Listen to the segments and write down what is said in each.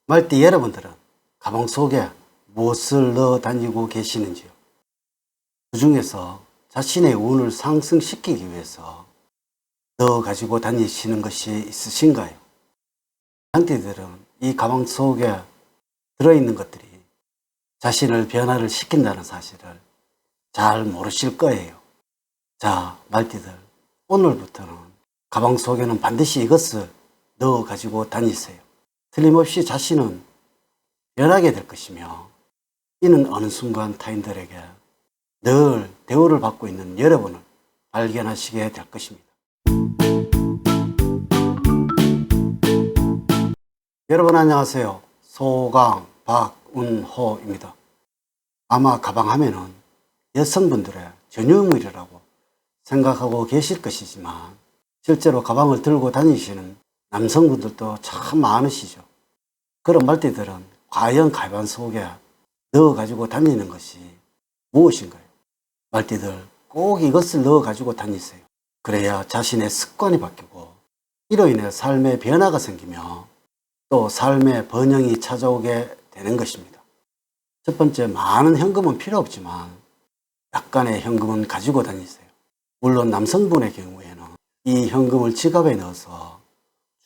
말띠 여러분들은 가방 속에 무엇을 넣어 다니고 계시는지요? 그 중에서 자신의 운을 상승시키기 위해서 넣어 가지고 다니시는 것이 있으신가요? 장띠들은 이 가방 속에 들어있는 것들이 자신을 변화를 시킨다는 사실을 잘 모르실 거예요. 자, 말띠들, 오늘부터는 가방 속에는 반드시 이것을 넣어 가지고 다니세요. 틀림없이 자신은 변하게 될 것이며, 이는 어느 순간 타인들에게 늘 대우를 받고 있는 여러분을 발견하시게 될 것입니다. 여러분 안녕하세요. 소강 박운호입니다. 아마 가방 하면은 여성분들의 전유물이라고 생각하고 계실 것이지만, 실제로 가방을 들고 다니시는 남성분들도 참 많으시죠. 그런 말띠들은 과연 가방 속에 넣어 가지고 다니는 것이 무엇인가요? 말띠들, 꼭 이것을 넣어 가지고 다니세요. 그래야 자신의 습관이 바뀌고, 이로 인해 삶의 변화가 생기며 또 삶의 번영이 찾아오게 되는 것입니다. 첫 번째, 많은 현금은 필요 없지만 약간의 현금은 가지고 다니세요. 물론 남성분의 경우에는 이 현금을 지갑에 넣어서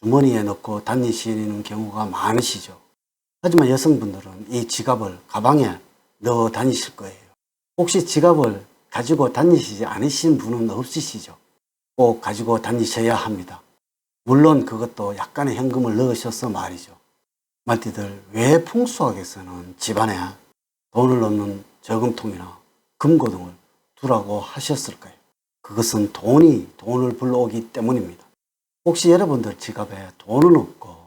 주머니에 넣고 다니시는 경우가 많으시죠. 하지만 여성분들은 이 지갑을 가방에 넣어 다니실 거예요. 혹시 지갑을 가지고 다니시지 않으신 분은 없으시죠? 꼭 가지고 다니셔야 합니다. 물론 그것도 약간의 현금을 넣으셔서 말이죠. 말띠들, 왜 풍수학에서는 집안에 돈을 넣는 저금통이나 금고 등을 두라고 하셨을까요? 그것은 돈이 돈을 불러오기 때문입니다. 혹시 여러분들 지갑에 돈은 없고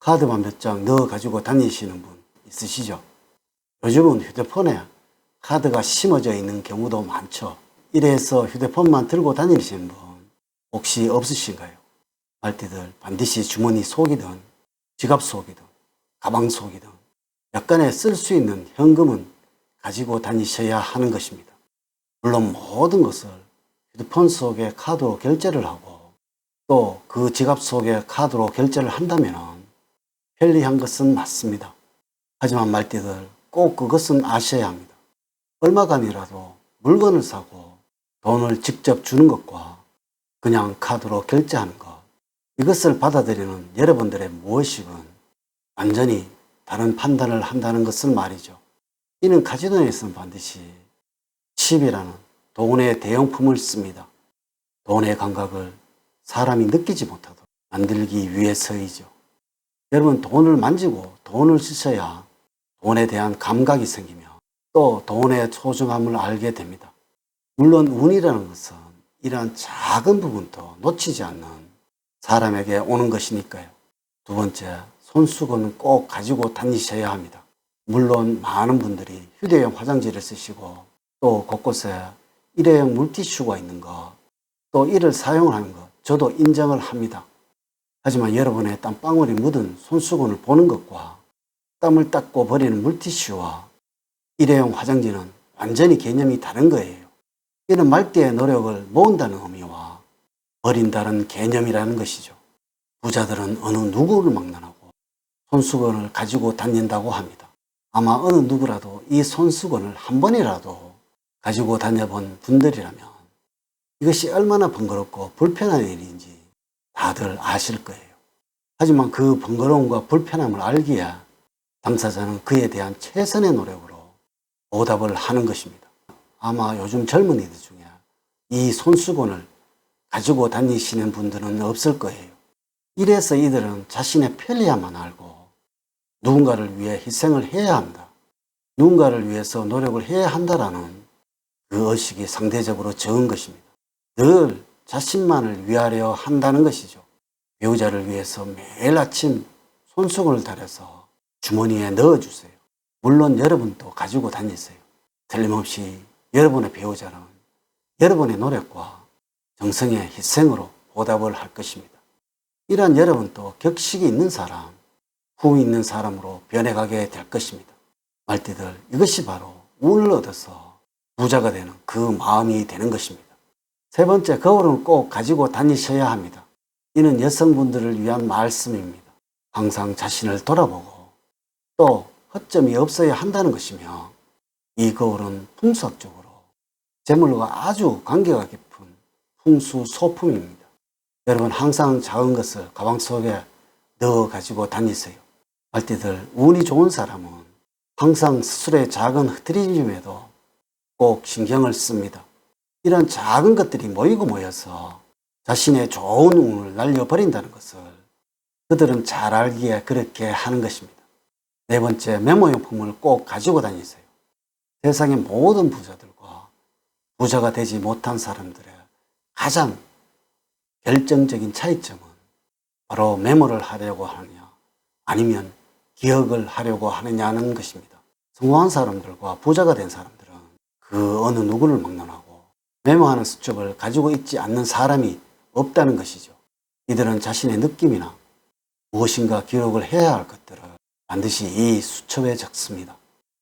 카드만 몇 장 넣어 가지고 다니시는 분 있으시죠? 요즘은 휴대폰에 카드가 심어져 있는 경우도 많죠. 이래서 휴대폰만 들고 다니시는 분 혹시 없으신가요? 말띠들, 반드시 주머니 속이든 지갑 속이든 가방 속이든 약간의 쓸 수 있는 현금은 가지고 다니셔야 하는 것입니다. 물론 모든 것을 휴대폰 속에 카드로 결제를 하고 또 그 지갑 속에 카드로 결제를 한다면 편리한 것은 맞습니다. 하지만 말띠들, 꼭 그것은 아셔야 합니다. 얼마간이라도 물건을 사고 돈을 직접 주는 것과 그냥 카드로 결제하는 것, 이것을 받아들이는 여러분들의 무의식은 완전히 다른 판단을 한다는 것을 말이죠. 이는 카지노에서는 반드시 칩이라는 돈의 대용품을 씁니다. 돈의 감각을 사람이 느끼지 못하도록 만들기 위해서이죠. 여러분, 돈을 만지고 돈을 쓰셔야 돈에 대한 감각이 생기며 또 돈의 소중함을 알게 됩니다. 물론 운이라는 것은 이러한 작은 부분도 놓치지 않는 사람에게 오는 것이니까요. 두 번째, 손수건은 꼭 가지고 다니셔야 합니다. 물론 많은 분들이 휴대용 화장지를 쓰시고 또 곳곳에 일회용 물티슈가 있는 것, 또 이를 사용하는 것, 저도 인정을 합니다. 하지만 여러분의 땀방울이 묻은 손수건을 보는 것과 땀을 닦고 버리는 물티슈와 일회용 화장지는 완전히 개념이 다른 거예요. 이는 말띠의 노력을 모은다는 의미와 버린다는 개념이라는 것이죠. 부자들은 어느 누구를 막론하고 손수건을 가지고 다닌다고 합니다. 아마 어느 누구라도 이 손수건을 한 번이라도 가지고 다녀본 분들이라면 이것이 얼마나 번거롭고 불편한 일인지 다들 아실 거예요. 하지만 그 번거로움과 불편함을 알기에 당사자는 그에 대한 최선의 노력으로 보답을 하는 것입니다. 아마 요즘 젊은이들 중에 이 손수건을 가지고 다니시는 분들은 없을 거예요. 이래서 이들은 자신의 편리함만 알고 누군가를 위해 희생을 해야 한다, 누군가를 위해서 노력을 해야 한다라는 그 의식이 상대적으로 적은 것입니다. 늘 자신만을 위하려 한다는 것이죠. 배우자를 위해서 매일 아침 손수건을 다려서 주머니에 넣어주세요. 물론 여러분도 가지고 다니세요. 틀림없이 여러분의 배우자는 여러분의 노력과 정성의 희생으로 보답을 할 것입니다. 이러한 여러분도 격식이 있는 사람, 후 있는 사람으로 변해가게 될 것입니다. 말띠들, 이것이 바로 운을 얻어서 부자가 되는 그 마음이 되는 것입니다. 세 번째, 거울은 꼭 가지고 다니셔야 합니다. 이는 여성분들을 위한 말씀입니다. 항상 자신을 돌아보고 또 허점이 없어야 한다는 것이며, 이 거울은 풍수학적으로 재물과 아주 관계가 깊은 풍수 소품입니다. 여러분 항상 작은 것을 가방 속에 넣어 가지고 다니세요. 말띠들, 운이 좋은 사람은 항상 스스로의 작은 흐트러짐에도 꼭 신경을 씁니다. 이런 작은 것들이 모이고 모여서 자신의 좋은 운을 날려버린다는 것을 그들은 잘 알기에 그렇게 하는 것입니다. 네 번째, 메모용품을 꼭 가지고 다니세요. 세상의 모든 부자들과 부자가 되지 못한 사람들의 가장 결정적인 차이점은 바로 메모를 하려고 하느냐 아니면 기억을 하려고 하느냐는 것입니다. 성공한 사람들과 부자가 된 사람들은 그 어느 누구를 막론하고 메모하는 수첩을 가지고 있지 않는 사람이 없다는 것이죠. 이들은 자신의 느낌이나 무엇인가 기록을 해야 할 것들을 반드시 이 수첩에 적습니다.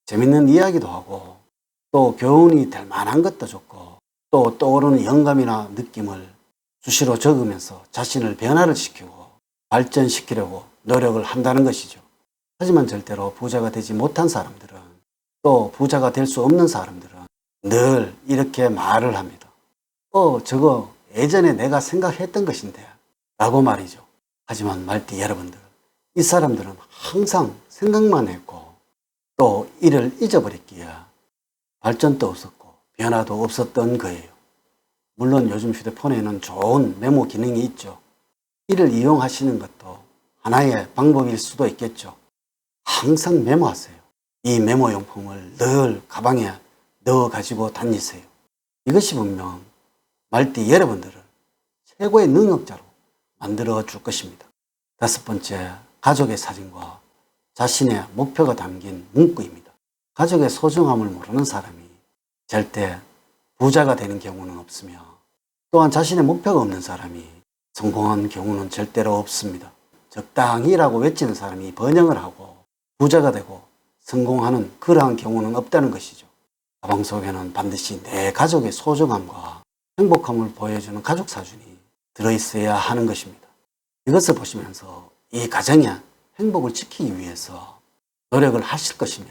재밌는 이야기도 하고 또 교훈이 될 만한 것도 적고 또 떠오르는 영감이나 느낌을 수시로 적으면서 자신을 변화를 시키고 발전시키려고 노력을 한다는 것이죠. 하지만 절대로 부자가 되지 못한 사람들은 또 부자가 될 수 없는 사람들은 늘 이렇게 말을 합니다. 저거 예전에 내가 생각했던 것인데 라고 말이죠. 하지만 말띠 여러분들, 이 사람들은 항상 생각만 했고 또 이를 잊어버렸기에 발전도 없었고 변화도 없었던 거예요. 물론 요즘 휴대폰에는 좋은 메모 기능이 있죠. 이를 이용하시는 것도 하나의 방법일 수도 있겠죠. 항상 메모하세요. 이 메모용품을 늘 가방에 넣어 가지고 다니세요. 이것이 분명 말띠 여러분들을 최고의 능력자로 만들어 줄 것입니다. 다섯 번째, 가족의 사진과 자신의 목표가 담긴 문구입니다. 가족의 소중함을 모르는 사람이 절대 부자가 되는 경우는 없으며 또한 자신의 목표가 없는 사람이 성공한 경우는 절대로 없습니다. 적당히라고 외치는 사람이 번영을 하고 부자가 되고 성공하는 그러한 경우는 없다는 것이죠. 가방 속에는 반드시 내 가족의 소중함과 행복함을 보여주는 가족 사진이 들어있어야 하는 것입니다. 이것을 보시면서 이 가정의 행복을 지키기 위해서 노력을 하실 것이며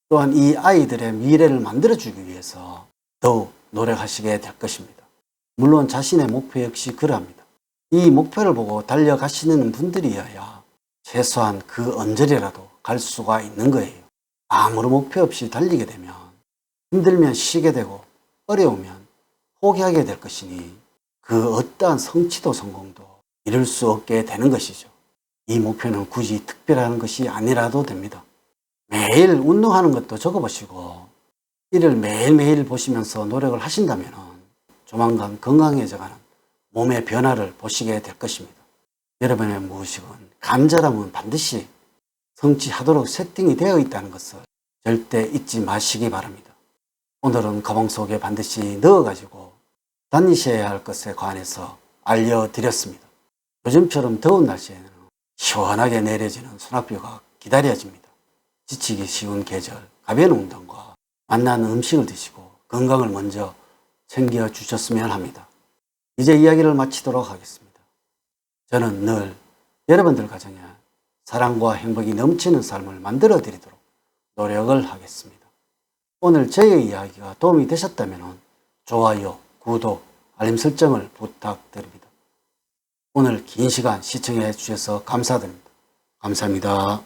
또한 이 아이들의 미래를 만들어주기 위해서 더욱 노력하시게 될 것입니다. 물론 자신의 목표 역시 그러합니다. 이 목표를 보고 달려가시는 분들이어야 최소한 그 언저리라도 갈 수가 있는 거예요. 아무런 목표 없이 달리게 되면 힘들면 쉬게 되고 어려우면 포기하게 될 것이니 그 어떠한 성취도 성공도 이룰 수 없게 되는 것이죠. 이 목표는 굳이 특별한 것이 아니라도 됩니다. 매일 운동하는 것도 적어보시고 이를 매일매일 보시면서 노력을 하신다면 조만간 건강해져가는 몸의 변화를 보시게 될 것입니다. 여러분의 무의식은 간절함은 반드시 성취하도록 세팅이 되어 있다는 것을 절대 잊지 마시기 바랍니다. 오늘은 가방 속에 반드시 넣어가지고 다니셔야 할 것에 관해서 알려드렸습니다. 요즘처럼 더운 날씨에는 시원하게 내려지는 소낙비가 기다려집니다. 지치기 쉬운 계절, 가벼운 운동과 맛나는 음식을 드시고 건강을 먼저 챙겨주셨으면 합니다. 이제 이야기를 마치도록 하겠습니다. 저는 늘 여러분들 가정에 사랑과 행복이 넘치는 삶을 만들어 드리도록 노력을 하겠습니다. 오늘 저의 이야기가 도움이 되셨다면 좋아요, 구독, 알림 설정을 부탁드립니다. 오늘 긴 시간 시청해 주셔서 감사드립니다. 감사합니다.